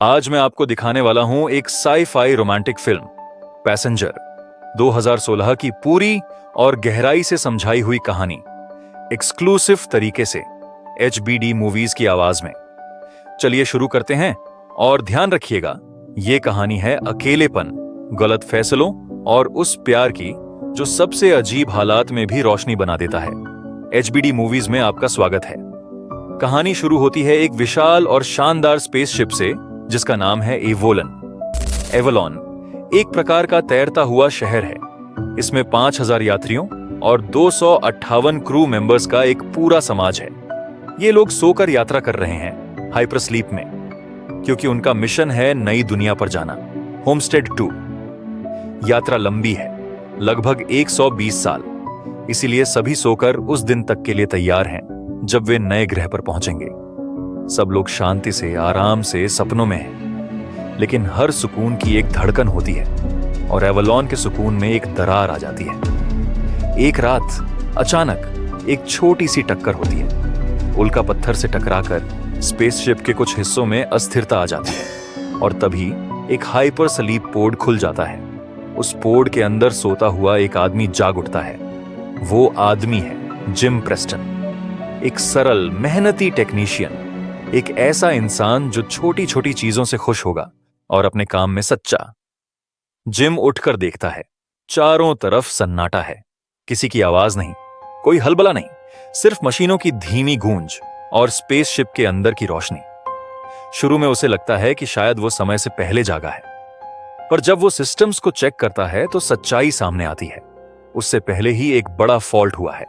आज मैं आपको दिखाने वाला हूं एक साई-फाई रोमांटिक फिल्म पैसेंजर 2016 की पूरी और गहराई से समझाई हुई कहानी एक्सक्लूसिव तरीके से HBD मूवीज की आवाज में। चलिए शुरू करते हैं और ध्यान रखिएगा, ये कहानी है अकेलेपन, गलत फैसलों और उस प्यार की जो सबसे अजीब हालात में भी रोशनी बना देता है। HBD मूवीज में आपका स्वागत है। कहानी शुरू होती है एक विशाल और शानदार स्पेसशिप से जिसका नाम है एवोलॉन एक प्रकार का तैरता हुआ शहर है। इसमें 5000 यात्रियों और 258 क्रू मेंबर्स का एक पूरा समाज है। ये लोग सोकर यात्रा कर रहे हैं हाइपरस्लीप में, क्योंकि उनका मिशन है नई दुनिया पर जाना, होमस्टेड 2। यात्रा लंबी है, लगभग 120 साल, इसीलिए सभी सोकर उस दिन तक के लिए तैयार हैं जब वे नए ग्रह पर पहुंचेंगे। सब लोग शांति से, आराम से सपनों में हैं, लेकिन हर सुकून की एक धड़कन होती है और एवोलॉन के सुकून में एक दरार आ जाती है। एक रात अचानक एक छोटी सी टक्कर होती है। उल्का पत्थर से टकराकर स्पेसशिप के कुछ हिस्सों में अस्थिरता आ जाती है और तभी एक हाइपर स्लीप पोड खुल जाता है। उस पोड के अंदर सोता हुआ एक आदमी जाग उठता है। वो आदमी है जिम प्रेस्टन, एक सरल मेहनती टेक्नीशियन, एक ऐसा इंसान जो छोटी छोटी चीजों से खुश होगा और अपने काम में सच्चा। जिम उठकर देखता है, चारों तरफ सन्नाटा है, किसी की आवाज नहीं, कोई हलबला नहीं, सिर्फ मशीनों की धीमी गूंज और स्पेसशिप के अंदर की रोशनी। शुरू में उसे लगता है कि शायद वो समय से पहले जागा है, पर जब वो सिस्टम्स को चेक करता है तो सच्चाई सामने आती है। उससे पहले ही एक बड़ा फॉल्ट हुआ है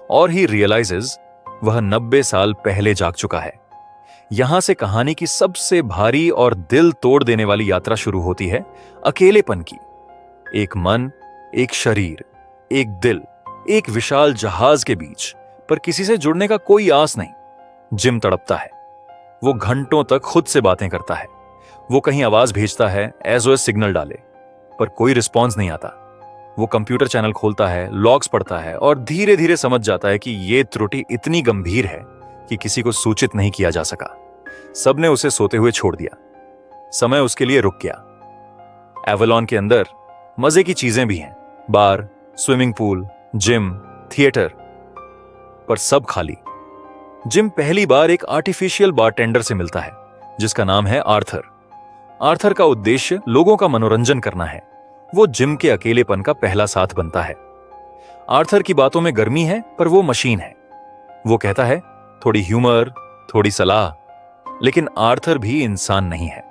और ही रियलाइजेज वह 90 साल पहले जाग चुका है। यहां से कहानी की सबसे भारी और दिल तोड़ देने वाली यात्रा शुरू होती है अकेलेपन की। एक मन, एक शरीर, एक दिल, एक विशाल जहाज के बीच, पर किसी से जुड़ने का कोई आस नहीं। जिम तड़पता है। वो घंटों तक खुद से बातें करता है। वो कहीं आवाज भेजता है, SOS सिग्नल डाले, पर कोई रिस्पॉन्स नहीं आता। वो कंप्यूटर चैनल खोलता है, लॉग्स पढ़ता है और धीरे धीरे समझ जाता है कि ये त्रुटि इतनी गंभीर है कि किसी को सूचित नहीं किया जा सका। सबने उसे सोते हुए छोड़ दिया। समय उसके लिए रुक गया। एवोलॉन के अंदर मजे की चीजें भी हैं, बार, स्विमिंग पूल, जिम, थिएटर, पर सब खाली। जिम पहली बार एक आर्टिफिशियल बारटेंडर से मिलता है जिसका नाम है आर्थर। आर्थर का उद्देश्य लोगों का मनोरंजन करना है। वो जिम के अकेलेपन का पहला साथ बनता है। आर्थर की बातों में गर्मी है, पर वो मशीन है। वो कहता है थोड़ी ह्यूमर, थोड़ी सलाह, लेकिन आर्थर भी इंसान नहीं है।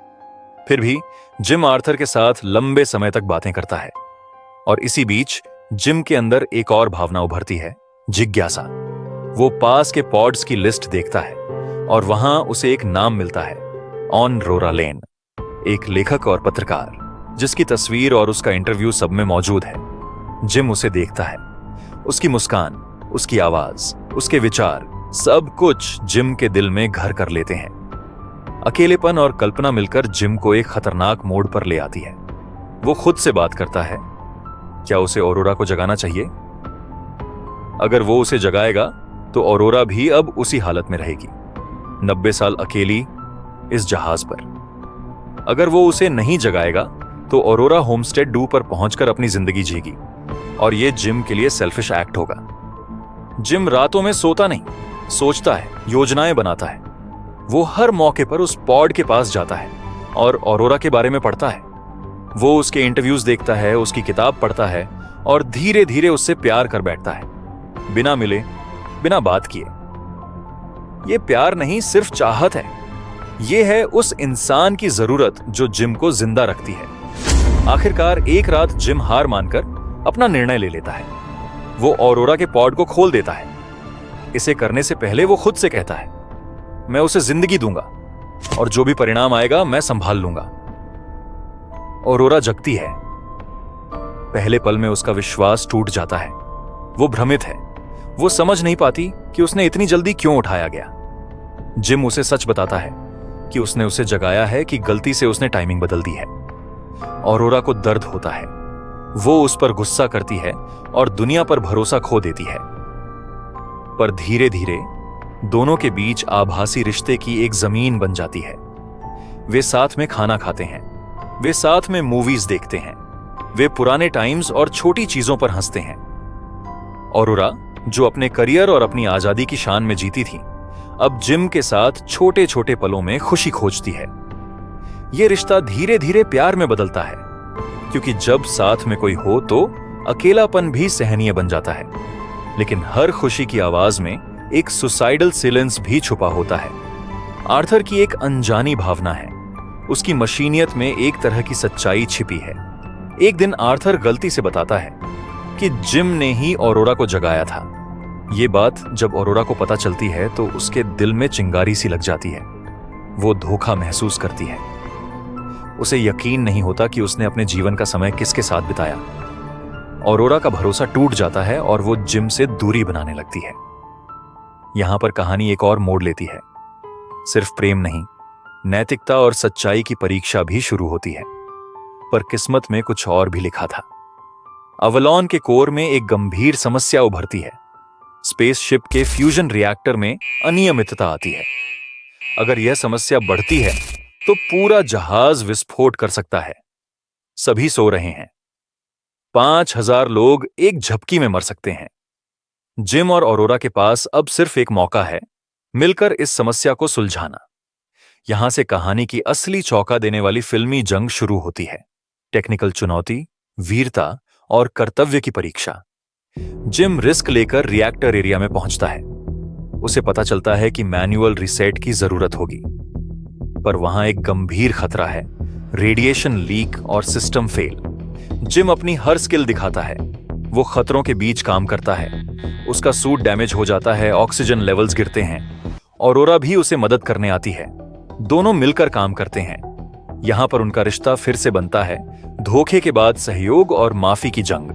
फिर भी जिम आर्थर के साथ लंबे समय तक बातें करता है और इसी बीच जिम के अंदर एक और भावना उभरती है, जिज्ञासा। वो पास के पॉड्स की लिस्ट देखता है और वहां उसे एक नाम मिलता है, ऑन रोरा लेन, एक लेखक और पत्रकार जिसकी तस्वीर और उसका इंटरव्यू सब में मौजूद है। जिम उसे देखता है। उसकी मुस्कान, उसकी आवाज, उसके विचार, सब कुछ जिम के दिल में घर कर लेते हैं। अकेलेपन और कल्पना मिलकर जिम को एक खतरनाक मोड़ पर ले आती है। वो खुद से बात करता है, क्या उसे ऑरोरा को जगाना चाहिए? अगर वो उसे जगाएगा तो ऑरोरा भी अब उसी हालत में रहेगी, 90 साल अकेली इस जहाज पर। अगर वो उसे नहीं जगाएगा तो ऑरोरा होमस्टेड 2 पर पहुंचकर अपनी जिंदगी जीगी और ये जिम के लिए सेल्फिश एक्ट होगा। जिम रातों में सोता नहीं, सोचता है, योजनाएं बनाता है। वो हर मौके पर उस पॉड के पास जाता है और ऑरोरा के बारे में पढ़ता है। वो उसके इंटरव्यूज देखता है, उसकी किताब पढ़ता है और धीरे धीरे उससे प्यार कर बैठता है, बिना मिले, बिना बात किए। ये प्यार नहीं, सिर्फ चाहत है। ये है उस इंसान की जरूरत जो जिम को जिंदा रखती है। आखिरकार एक रात जिम हार मानकर अपना निर्णय ले लेता है। वो ऑरोरा के पॉड को खोल देता है। इसे करने से पहले वो खुद से कहता है, मैं उसे जिंदगी दूंगा और जो भी परिणाम आएगा मैं संभाल लूंगा। ऑरोरा जगती है। पहले पल में उसका विश्वास टूट जाता है। वो भ्रमित है। वो समझ नहीं पाती कि उसने इतनी जल्दी क्यों उठाया गया। जिम उसे सच बताता है कि उसने उसे जगाया है कि गलती से उसने टाइमिंग बदल दी है। ऑरोरा को दर्द होता है। वो उस पर गुस्सा करती है और दुनिया पर भरोसा खो देती है। पर धीरे धीरे दोनों के बीच आभासी रिश्ते की एक जमीन बन जाती है। वे साथ में खाना खाते हैं, वे साथ में मूवीज देखते हैं, वे पुराने टाइम्स और छोटी चीजों पर हंसते हैं। ऑरोरा, जो अपने करियर और अपनी आजादी की शान में जीती थी, अब जिम के साथ छोटे छोटे पलों में खुशी खोजती है। यह रिश्ता धीरे धीरे प्यार में बदलता है, क्योंकि जब साथ में कोई हो तो अकेलापन भी सहनीय बन जाता है। लेकिन हर खुशी की आवाज में एक सुसाइडल साइलेंस भी छुपा होता है। आर्थर की एक अनजानी भावना है, उसकी मशीनियत में एक तरह की सच्चाई छिपी है। एक दिन आर्थर गलती से बताता है कि जिम ने ही ऑरोरा को जगाया था। यह बात जब ऑरोरा को पता चलती है तो उसके दिल में चिंगारी सी लग जाती है। वो धोखा महसूस करती है। उसे यकीन नहीं होता कि उसने अपने जीवन का समय किसके साथ बिताया। ऑरोरा का भरोसा टूट जाता है और वो जिम से दूरी बनाने लगती है। यहां पर कहानी एक और मोड़ लेती है। सिर्फ प्रेम नहीं, नैतिकता और सच्चाई की परीक्षा भी शुरू होती है। पर किस्मत में कुछ और भी लिखा था। अवलोन के कोर में एक गंभीर समस्या उभरती है। स्पेसशिप के फ्यूजन रिएक्टर में अनियमितता आती है। अगर यह समस्या बढ़ती है तो पूरा जहाज विस्फोट कर सकता है। सभी सो रहे हैं। 5000 लोग एक झपकी में मर सकते हैं। जिम और ऑरोरा के पास अब सिर्फ एक मौका है, मिलकर इस समस्या को सुलझाना। यहां से कहानी की असली चौंका देने वाली फिल्मी जंग शुरू होती है। टेक्निकल चुनौती, वीरता और कर्तव्य की परीक्षा। जिम रिस्क लेकर रिएक्टर एरिया में पहुंचता है। उसे पता चलता है कि मैन्युअल रिसेट की जरूरत होगी, पर वहां एक गंभीर खतरा है, रेडिएशन लीक और सिस्टम फेल। जिम अपनी हर स्किल दिखाता है। वो खतरों के बीच काम करता है। उसका सूट डैमेज हो जाता है, ऑक्सीजन लेवल्स गिरते हैं। ऑरोरा भी उसे मदद करने आती है। दोनों मिलकर काम करते हैं। यहां पर उनका रिश्ता फिर से बनता है, धोखे के बाद सहयोग और माफी की जंग।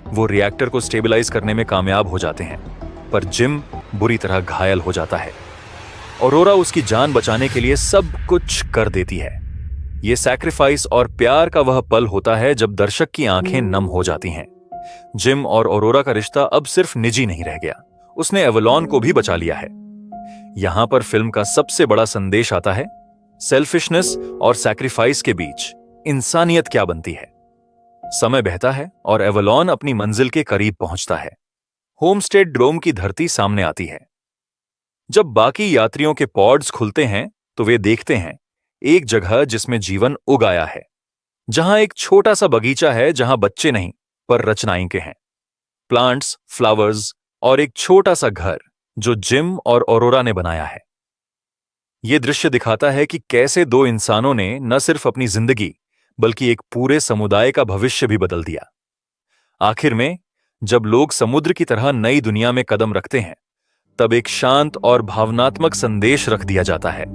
वो रिएक्टर को स्टेबलाइज करने में कामयाब हो जाते हैं, पर जिम बुरी तरह घायल हो जाता है। ऑरोरा उसकी जान बचाने के लिए सब कुछ कर देती है। ये सैक्रिफाइस और प्यार का वह पल होता है जब दर्शक की आंखें नम हो जाती हैं। जिम और ऑरोरा का रिश्ता अब सिर्फ निजी नहीं रह गया, उसने एवलोन को भी बचा लिया है। यहां पर फिल्म का सबसे बड़ा संदेश आता है, सेल्फिशनेस और सैक्रिफाइस के बीच इंसानियत क्या बनती है। समय बहता है और एवलोन अपनी मंजिल के करीब पहुंचता है। होमस्टे ड्रोम की धरती सामने आती है। जब बाकी यात्रियों के पॉड्स खुलते हैं तो वे देखते हैं एक जगह जिसमें जीवन उग आया है, जहां एक छोटा सा बगीचा है, जहां बच्चे नहीं पर रचनाएं के हैं, प्लांट्स, फ्लावर्स और एक छोटा सा घर जो जिम और ऑरोरा ने बनाया है। यह दृश्य दिखाता है कि कैसे दो इंसानों ने न सिर्फ अपनी जिंदगी बल्कि एक पूरे समुदाय का भविष्य भी बदल दिया। आखिर में जब लोग समुद्र की तरह नई दुनिया में कदम रखते हैं, तब एक शांत और भावनात्मक संदेश रख दिया जाता है।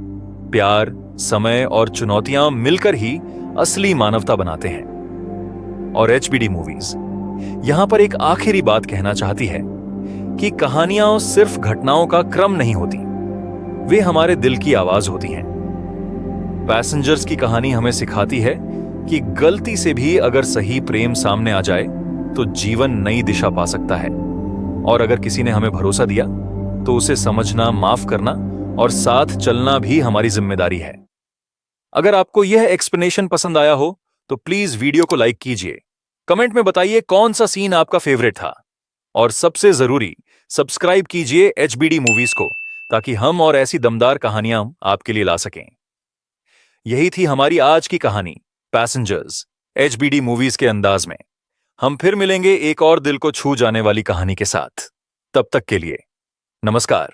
प्यार, समय और चुनौतियां मिलकर ही असली मानवता बनाते हैं। और एचबीडी मूवीज यहां पर एक आखिरी बात कहना चाहती है कि कहानियां सिर्फ घटनाओं का क्रम नहीं होती, वे हमारे दिल की आवाज होती हैं। पैसेंजर्स की कहानी हमें सिखाती है कि गलती से भी अगर सही प्रेम सामने आ जाए तो जीवन नई दिशा पा सकता है। और अगर किसी ने हमें भरोसा दिया तो उसे समझना, माफ करना और साथ चलना भी हमारी जिम्मेदारी है। अगर आपको यह एक्सप्लेनेशन पसंद आया हो तो प्लीज वीडियो को लाइक कीजिए, कमेंट में बताइए कौन सा सीन आपका फेवरेट था, और सबसे जरूरी सब्सक्राइब कीजिए एचबीडी मूवीज को, ताकि हम और ऐसी दमदार कहानियां आपके लिए ला सकें। यही थी हमारी आज की कहानी, पैसेंजर्स, एचबीडी मूवीज के अंदाज में। हम फिर मिलेंगे एक और दिल को छू जाने वाली कहानी के साथ। तब तक के लिए नमस्कार।